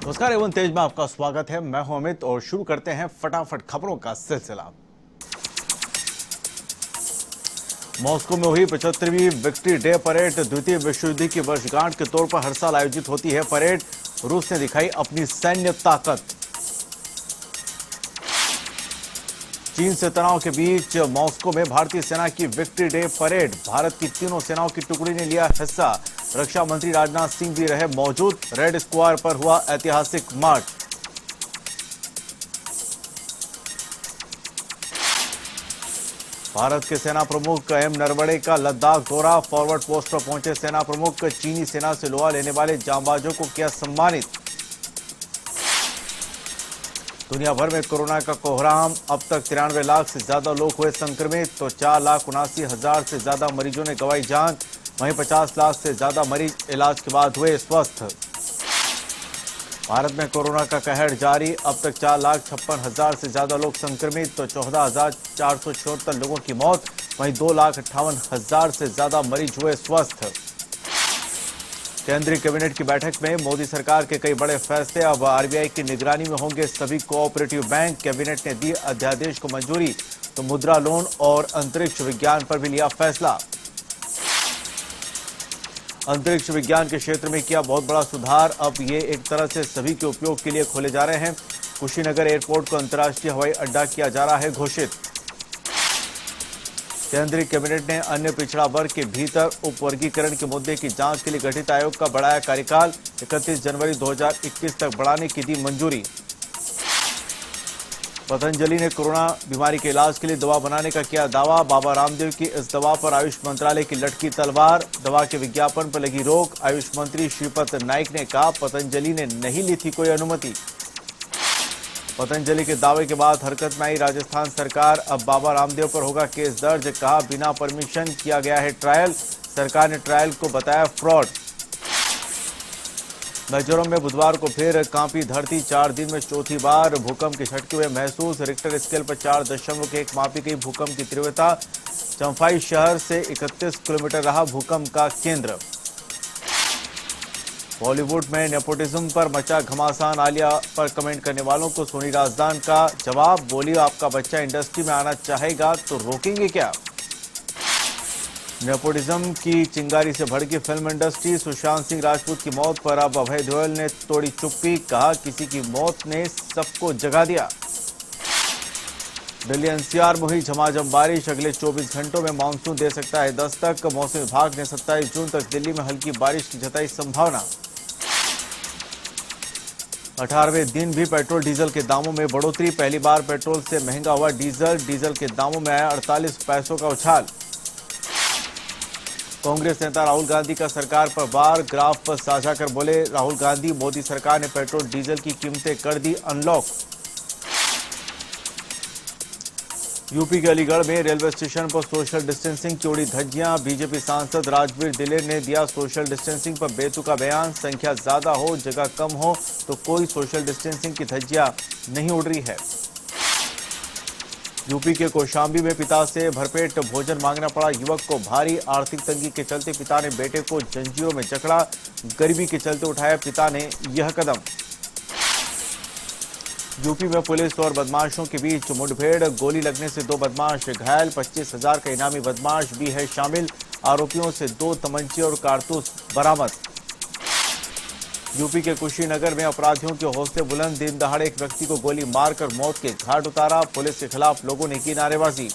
नमस्कार एवं तेज में आपका स्वागत है। मैं हूं अमित और शुरू करते हैं फटाफट खबरों का सिलसिला। मॉस्को में हुई 75वीं विक्ट्री डे परेड द्वितीय विश्व युद्ध की वर्षगांठ के तौर पर हर साल आयोजित होती है परेड। रूस ने दिखाई अपनी सैन्य ताकत। चीन से तनाव के बीच मॉस्को में भारतीय सेना की विक्ट्री डे परेड। भारत की तीनों सेनाओं की टुकड़ी ने लिया हिस्सा। रक्षा मंत्री राजनाथ सिंह भी रहे मौजूद। रेड स्क्वायर पर हुआ ऐतिहासिक मार्च। भारत के सेना प्रमुख एम नरवणे का लद्दाख दौरा। फॉरवर्ड पोस्ट पर पहुंचे सेना प्रमुख। चीनी सेना से लोहा लेने वाले जांबाजों को किया सम्मानित। दुनिया भर में कोरोना का कोहराम। अब तक 93 लाख से ज्यादा लोग हुए संक्रमित तो 4,79,000 से ज्यादा मरीजों ने गंवाई जान। वहीं 50 लाख से ज्यादा मरीज इलाज के बाद हुए स्वस्थ। भारत में कोरोना का कहर जारी। अब तक 4,56,000 से ज्यादा लोग संक्रमित तो 14,476 लोगों की मौत। वहीं 2,58,000 से ज्यादा मरीज हुए स्वस्थ। केंद्रीय कैबिनेट की बैठक में मोदी सरकार के कई बड़े फैसले। अब आरबीआई की निगरानी में होंगे सभी कोऑपरेटिव बैंक। कैबिनेट ने दी अध्यादेश को मंजूरी तो मुद्रा लोन और अंतरिक्ष विज्ञान पर भी लिया फैसला। अंतरिक्ष विज्ञान के क्षेत्र में किया बहुत बड़ा सुधार। अब ये एक तरह से सभी के उपयोग के लिए खोले जा रहे हैं। कुशीनगर एयरपोर्ट को अंतर्राष्ट्रीय हवाई अड्डा किया जा रहा है घोषित। केंद्रीय कैबिनेट ने अन्य पिछड़ा वर्ग के भीतर उपवर्गीकरण के मुद्दे की जांच के लिए गठित आयोग का बढ़ाया कार्यकाल। 31 जनवरी 2021 तक बढ़ाने की दी मंजूरी। पतंजलि ने कोरोना बीमारी के इलाज के लिए दवा बनाने का किया दावा। बाबा रामदेव की इस दवा पर आयुष मंत्रालय की लटकी तलवार। दवा के विज्ञापन पर लगी रोक। आयुष मंत्री श्रीपद नाइक ने कहा पतंजलि ने नहीं ली थी कोई अनुमति। पतंजलि के दावे के बाद हरकत में आई राजस्थान सरकार। अब बाबा रामदेव पर होगा केस दर्ज। कहा बिना परमिशन किया गया है ट्रायल। सरकार ने ट्रायल को बताया फ्रॉड। मिजोरम में बुधवार को फिर कांपी धरती। 4 दिन में चौथी बार भूकंप के झटके हुए महसूस। रिक्टर स्केल पर 4.1 मापी गई भूकंप की तीव्रता। चंफाई शहर से 31 किलोमीटर रहा भूकंप का केंद्र। बॉलीवुड में नेपोटिज्म पर मचा घमासान। आलिया पर कमेंट करने वालों को सोनी राजदान का जवाब। बोली आपका बच्चा इंडस्ट्री में आना चाहेगा तो रोकेंगे क्या। नेपोटिज्म की चिंगारी से भड़की फिल्म इंडस्ट्री। सुशांत सिंह राजपूत की मौत पर अब अभय देओल ने तोड़ी चुप्पी। कहा किसी की मौत ने सबको जगा दिया। दिल्ली एनसीआर में हुई झमाझम बारिश। अगले 24 घंटों में मानसून दे सकता है दस्तक। मौसम विभाग ने 27 जून तक दिल्ली में हल्की बारिश की जताई संभावना। 18वें दिन भी पेट्रोल डीजल के दामों में बढ़ोतरी। पहली बार पेट्रोल से महंगा हुआ डीजल। डीजल के दामों में आया 48 पैसों का उछाल। कांग्रेस नेता राहुल गांधी का सरकार पर वार। ग्राफ पर साझा कर बोले राहुल गांधी मोदी सरकार ने पेट्रोल डीजल की कीमतें कर दी अनलॉक। यूपी के अलीगढ़ में रेलवे स्टेशन पर सोशल डिस्टेंसिंग की उड़ी धज्जियां। बीजेपी सांसद राजवीर दिलेर ने दिया सोशल डिस्टेंसिंग पर बेतुका बयान। संख्या ज्यादा हो जगह कम हो तो कोई सोशल डिस्टेंसिंग की धज्जियां नहीं उड़ रही है। यूपी के कौशाम्बी में पिता से भरपेट भोजन मांगना पड़ा युवक को भारी। आर्थिक तंगी के चलते पिता ने बेटे को जंजीरों में जकड़ा। गरीबी के चलते उठाया पिता ने यह कदम। यूपी में पुलिस और बदमाशों के बीच मुठभेड़। गोली लगने से 2 बदमाश घायल। 25,000 का इनामी बदमाश भी है शामिल। आरोपियों से 2 तमंचे और कारतूस बरामद। यूपी के कुशीनगर में अपराधियों के हौसले बुलंद। दिन दहाड़े एक व्यक्ति को गोली मारकर मौत के घाट उतारा। पुलिस के खिलाफ लोगों ने की नारेबाजी।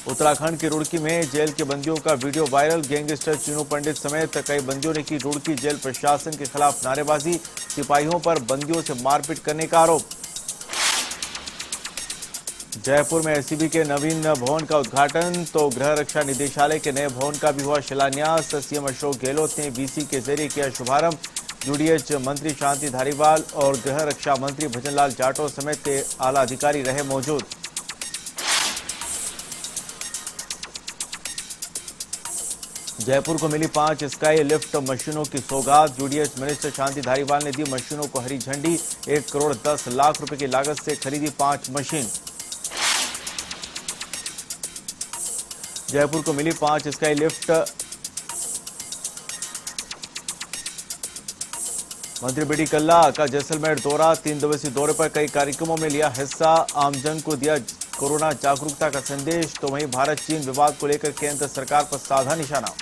उत्तराखंड के रुड़की में जेल के बंदियों का वीडियो वायरल। गैंगस्टर चीनू पंडित समेत कई बंदियों ने की रुड़की जेल प्रशासन के खिलाफ नारेबाजी। सिपाहियों पर बंदियों से मारपीट करने का आरोप। जयपुर में एसीबी के नवीन भवन का उद्घाटन तो गृह रक्षा निदेशालय के नए भवन का भी हुआ शिलान्यास। सीएम अशोक गहलोत ने वीसी के जरिए किया शुभारंभ। यूडीएच मंत्री शांति धारीवाल और गृह रक्षा मंत्री भजनलाल जाटव समेत के आला अधिकारी रहे मौजूद। जयपुर को मिली 5 स्काई लिफ्ट मशीनों की सौगात। यूडीएच मिनिस्टर शांति धारीवाल ने दी मशीनों को हरी झंडी। 1 करोड़ 10 लाख रुपए की लागत से खरीदी 5 मशीन। जयपुर को मिली 5 स्काई लिफ्ट मंत्री बीडी कल्ला का जैसलमेर दौरा, 3 दिवसीय दौरे पर कई कार्यक्रमों में लिया हिस्सा, आमजन को दिया कोरोना जागरूकता का संदेश। तो वहीं भारत चीन विवाद को लेकर केंद्र सरकार पर साधा निशाना।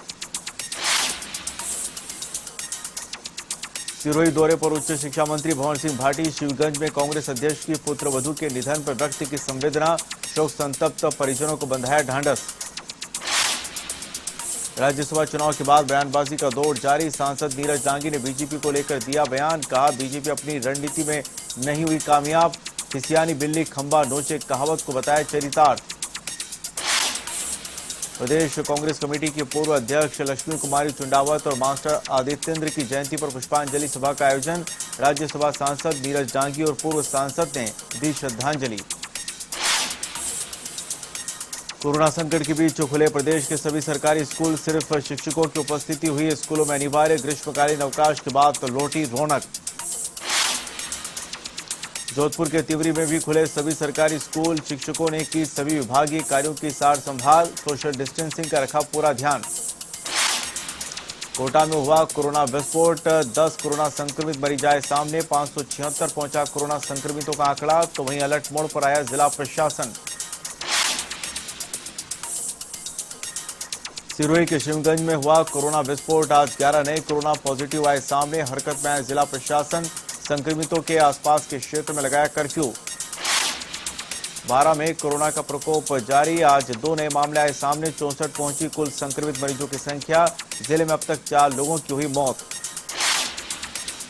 सिरोही दौरे पर उच्च शिक्षा मंत्री भंवर सिंह भाटी, शिवगंज में कांग्रेस अध्यक्ष की पुत्रवधू के निधन पर व्यक्त की संवेदना, शोक संतप्त परिजनों को बंधाया ढांढस। राज्यसभा चुनाव के बाद बयानबाजी का दौर जारी, सांसद नीरज डांगी ने बीजेपी को लेकर दिया बयान, कहा बीजेपी अपनी रणनीति में नहीं हुई कामयाब, खिसियानी बिल्ली खंबा नोचे कहावत को बताया चरितार्थ। प्रदेश कांग्रेस कमेटी की पूर्व अध्यक्ष लक्ष्मी कुमारी चुंडावत और मास्टर आदित्येंद्र की जयंती पर पुष्पांजलि सभा का आयोजन, राज्यसभा सांसद नीरज डांगी और पूर्व सांसद ने दी श्रद्धांजलि। कोरोना संकट के बीच खुले प्रदेश के सभी सरकारी स्कूल, सिर्फ शिक्षकों की उपस्थिति हुई स्कूलों में अनिवार्य, ग्रीष्मकालीन अवकाश के बाद तो लौटी रौनक। जोधपुर के तिवरी में भी खुले सभी सरकारी स्कूल, शिक्षकों ने की सभी विभागीय कार्यों की सार संभाल, सोशल डिस्टेंसिंग का रखा पूरा ध्यान। कोटा में हुआ कोरोना विस्फोट, 10 कोरोना संक्रमित मरीज आए सामने, 576 पहुंचा कोरोना संक्रमितों का आंकड़ा। तो वहीं अलर्ट मोड पर आया जिला प्रशासन। सिरोही के शिवगंज में हुआ कोरोना विस्फोट, आज 11 नए कोरोना पॉजिटिव आए सामने, हरकत में आया जिला प्रशासन, संक्रमितों के आसपास के क्षेत्र में लगाया कर्फ्यू। 12 में कोरोना का प्रकोप जारी, आज 2 नए मामले आए सामने, 64 पहुंची कुल संक्रमित मरीजों की संख्या, जिले में अब तक 4 लोगों की हुई मौत।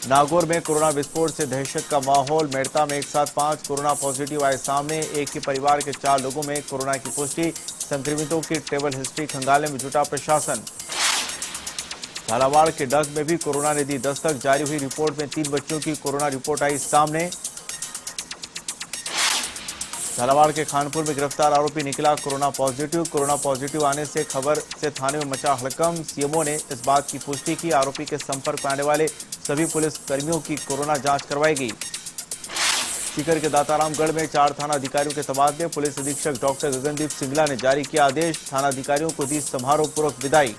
नागौर में कोरोना विस्फोट से दहशत का माहौल, मेड़ता में एक साथ 5 कोरोना पॉजिटिव आए सामने, एक ही परिवार के 4 लोगों में कोरोना की पुष्टि, संक्रमितों की ट्रेवल हिस्ट्री खंगालने में जुटा प्रशासन। झालावाड़ के डग में भी कोरोना ने दी दस्तक, जारी हुई रिपोर्ट में 3 बच्चों की कोरोना रिपोर्ट आई सामने। झालावाड़ के खानपुर में गिरफ्तार आरोपी निकला कोरोना पॉजिटिव आने से खबर से थाने में मचा हड़कंप, सीएमओ ने इस बात की पुष्टि की, आरोपी के संपर्क में आने वाले सभी पुलिस कर्मियों की कोरोना जांच करवाई गई। सीकर के दातारामगढ़ में 4 थाना अधिकारियों के तबादले, पुलिस अधीक्षक डॉक्टर गगनदीप सिंगला ने जारी किया आदेश, थाना अधिकारियों को दी समारोह पूर्वक विदाई।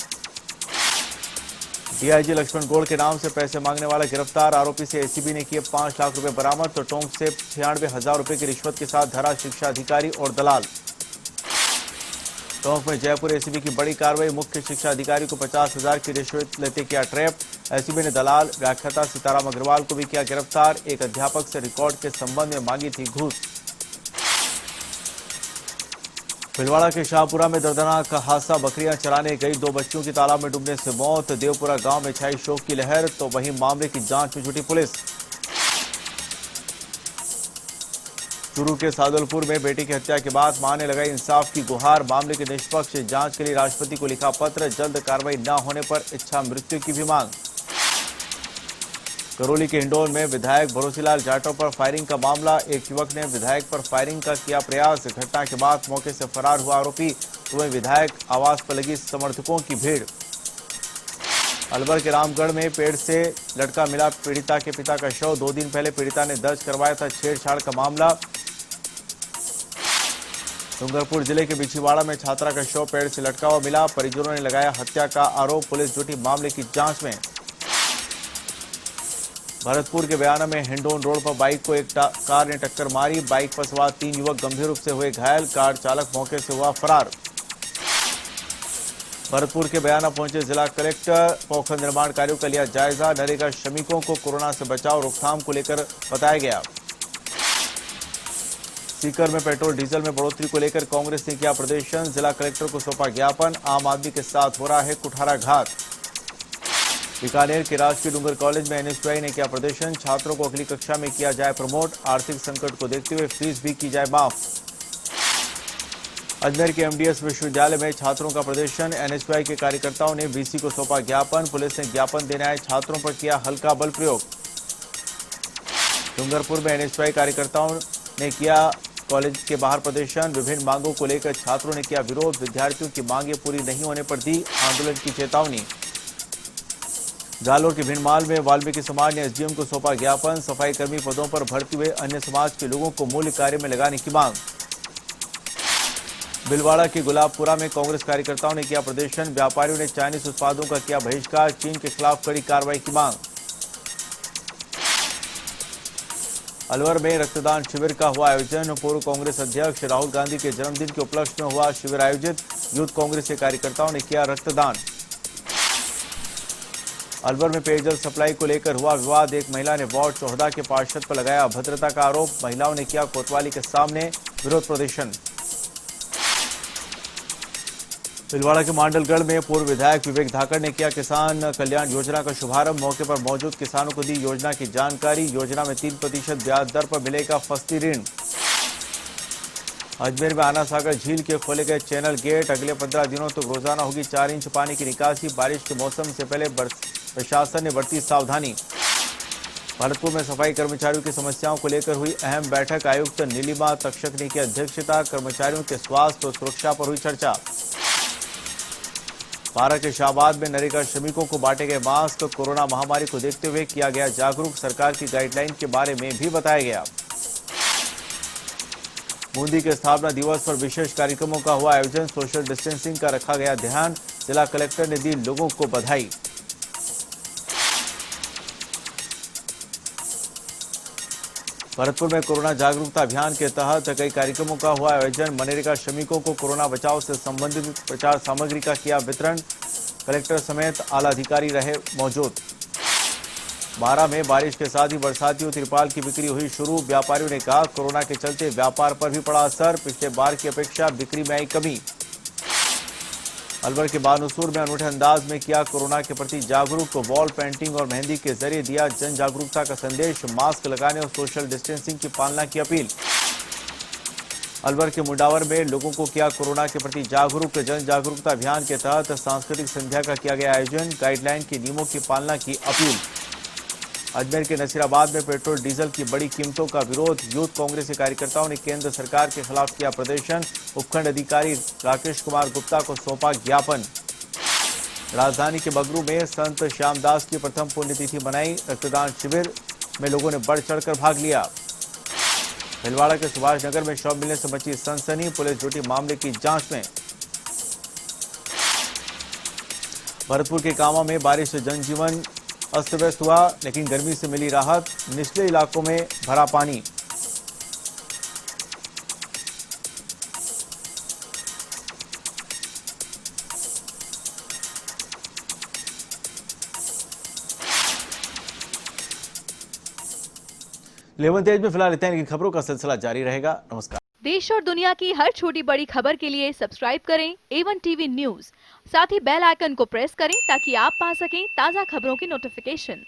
डीआईजी लक्ष्मण गौड़ के नाम से पैसे मांगने वाला गिरफ्तार, आरोपी से एसीबी ने किए 5 लाख रुपए बरामद, तो टोंक से 96,000 रुपए की रिश्वत के साथ धरा शिक्षा अधिकारी और दलाल। टोंक में जयपुर एसीबी की बड़ी कार्रवाई, मुख्य शिक्षा अधिकारी को 50,000 की रिश्वत लेते किया ट्रैप, एसीबी ने दलाल व्याख्याता सीताराम अग्रवाल को भी किया गिरफ्तार, एक अध्यापक से रिकॉर्ड के संबंध में मांगी थी घूस। भिलवाड़ा के शाहपुरा में दर्दनाक हादसा, बकरियां चराने गई 2 बच्चों की तालाब में डूबने से मौत, देवपुरा गांव में छाई शोक की लहर, तो वहीं मामले की जांच में जुटी पुलिस। चूरू के सादुलपुर में बेटी की हत्या के बाद मां ने लगाई इंसाफ की गुहार, मामले की निष्पक्ष जांच के लिए राष्ट्रपति को लिखा पत्र, जल्द कार्रवाई न होने पर इच्छा मृत्यु की भी मांग। करौली के हिंडोन में विधायक भरोसीलाल जाटव पर फायरिंग का मामला, एक युवक ने विधायक पर फायरिंग का किया प्रयास, घटना के बाद मौके से फरार हुआ आरोपी, तो वहीं विधायक आवास पर लगी समर्थकों की भीड़। अलवर के रामगढ़ में पेड़ से लटका मिला पीड़िता के पिता का शव, 2 दिन पहले पीड़िता ने दर्ज करवाया था छेड़छाड़ का मामला। डूंगरपुर जिले के बिछीवाड़ा में छात्रा का शव पेड़ से लटका हुआ मिला, परिजनों ने लगाया हत्या का आरोप, पुलिस जुटी मामले की जांच में। भरतपुर के बयाना में हिंडोन रोड पर बाइक को एक कार ने टक्कर मारी, बाइक पर सवार 3 युवक गंभीर रूप से हुए घायल, कार चालक मौके से हुआ फरार। भरतपुर के बयाना पहुंचे जिला कलेक्टर, पोखर निर्माण कार्यों का लिया जायजा, नरेगा श्रमिकों को कोरोना से बचाव रोकथाम को लेकर बताया गया। सीकर में पेट्रोल डीजल में बढ़ोतरी को लेकर कांग्रेस ने किया प्रदर्शन, जिला कलेक्टर को सौंपा ज्ञापन, आम आदमी के साथ हो रहा है कुठाराघात। बीकानेर के राजकीय डूंगर कॉलेज में एनएसयूआई ने किया प्रदर्शन, छात्रों को अगली कक्षा में किया जाए प्रमोट, आर्थिक संकट को देखते हुए फीस भी की जाए माफ। अजमेर के एमडीएस विश्वविद्यालय में छात्रों का प्रदर्शन, एनएसयूआई के कार्यकर्ताओं ने वीसी को सौंपा ज्ञापन, पुलिस ने ज्ञापन देने आए छात्रों पर किया हल्का बल प्रयोग। डूंगरपुर में एनएसयूआई कार्यकर्ताओं ने किया कॉलेज के बाहर प्रदर्शन, विभिन्न मांगों को लेकर छात्रों ने किया विरोध, विद्यार्थियों की मांगें पूरी नहीं होने पर दी आंदोलन की चेतावनी। जालोर के भिंडमाल में वाल्मीकि समाज ने एसडीएम को सौंपा ज्ञापन, सफाई कर्मी पदों पर भर्ती हुए अन्य समाज के लोगों को मूल्य कार्य में लगाने की मांग। भिलवाड़ा के गुलाबपुरा में कांग्रेस कार्यकर्ताओं ने किया प्रदर्शन, व्यापारियों ने चाइनीज उत्पादों का किया बहिष्कार, चीन के खिलाफ कड़ी कार्रवाई की मांग। अलवर में रक्तदान शिविर का हुआ आयोजन। पूर्व कांग्रेस अध्यक्ष राहुल गांधी के जन्मदिन के उपलक्ष्य में हुआ शिविर आयोजित। यूथ कांग्रेस के कार्यकर्ताओं ने किया रक्तदान। अलवर में पेयजल सप्लाई को लेकर हुआ विवाद। एक महिला ने वार्ड 14 के पार्षद पर लगाया अभद्रता का आरोप। महिलाओं ने किया कोतवाली के सामने विरोध प्रदर्शन। भीलवाड़ा के मांडलगढ़ में पूर्व विधायक विवेक धाकड़ ने किया किसान कल्याण योजना का शुभारंभ। मौके पर मौजूद किसानों को दी योजना की जानकारी। योजना में 3% ब्याज दर पर मिलेगा फसली ऋण। अजमेर में आना सागर झील के खोले गए चैनल गेट। अगले 15 दिनों तक रोजाना होगी 4 इंच पानी की निकासी। बारिश के मौसम से पहले प्रशासन ने बरती सावधानी। भरतपुर में सफाई कर्मचारियों की समस्याओं को लेकर हुई अहम बैठक। आयुक्त नीलिमा तक्षक ने की अध्यक्षता। कर्मचारियों के स्वास्थ्य और सुरक्षा पर हुई चर्चा। बारा के शाहबाद में नरेगा श्रमिकों को बांटे गए मास्क। कोरोना महामारी को देखते हुए किया गया जागरूक। सरकार की गाइडलाइन के बारे में भी बताया गया। बूंदी के स्थापना दिवस पर विशेष कार्यक्रमों का हुआ आयोजन। सोशल डिस्टेंसिंग का रखा गया ध्यान। जिला कलेक्टर ने दी लोगों को बधाई। भरतपुर में कोरोना जागरूकता अभियान के तहत कई कार्यक्रमों का हुआ आयोजन। मनरेगा श्रमिकों को कोरोना बचाव से संबंधित प्रचार सामग्री का किया वितरण। कलेक्टर समेत आला अधिकारी रहे मौजूद। बारा में बारिश के साथ ही बरसाती और तिरपाल की बिक्री हुई शुरू। व्यापारियों ने कहा कोरोना के चलते व्यापार पर भी पड़ा असर। पिछले बार की अपेक्षा बिक्री में आई कमी। अलवर के बानुसूर में अनूठे अंदाज में किया कोरोना के प्रति जागरूक। वॉल पेंटिंग और मेहंदी के जरिए दिया जन जागरूकता का संदेश। मास्क लगाने और सोशल डिस्टेंसिंग की पालना की अपील। अलवर के मुंडावर में लोगों को किया कोरोना के प्रति जागरूक। जन जागरूकता अभियान के तहत सांस्कृतिक संध्या का किया गया आयोजन। गाइडलाइन के नियमों की पालना की अपील। अजमेर के नसीराबाद में पेट्रोल डीजल की बड़ी कीमतों का विरोध। यूथ कांग्रेस के कार्यकर्ताओं ने केंद्र सरकार के खिलाफ किया प्रदर्शन। उपखंड अधिकारी राकेश कुमार गुप्ता को सौंपा ज्ञापन। राजधानी के बगरू में संत श्यामदास की प्रथम पुण्यतिथि मनाई। रक्तदान शिविर में लोगों ने बढ़ चढ़कर भाग लिया। भीलवाड़ा के सुभाष नगर में शव मिलने से मची सनसनी। पुलिस जुटी मामले की जांच में। भरतपुर के कामा में बारिश से जनजीवन अस्त व्यस्त हुआ, लेकिन गर्मी से मिली राहत। निचले इलाकों में भरा पानी। लेवन तेज में फिलहाल इतने, लेकिन खबरों का सिलसिला जारी रहेगा। नमस्कार। देश और दुनिया की हर छोटी बड़ी खबर के लिए सब्सक्राइब करें A1 टीवी न्यूज। साथ ही बेल आइकन को प्रेस करें ताकि आप पा सकें ताज़ा खबरों की नोटिफिकेशन।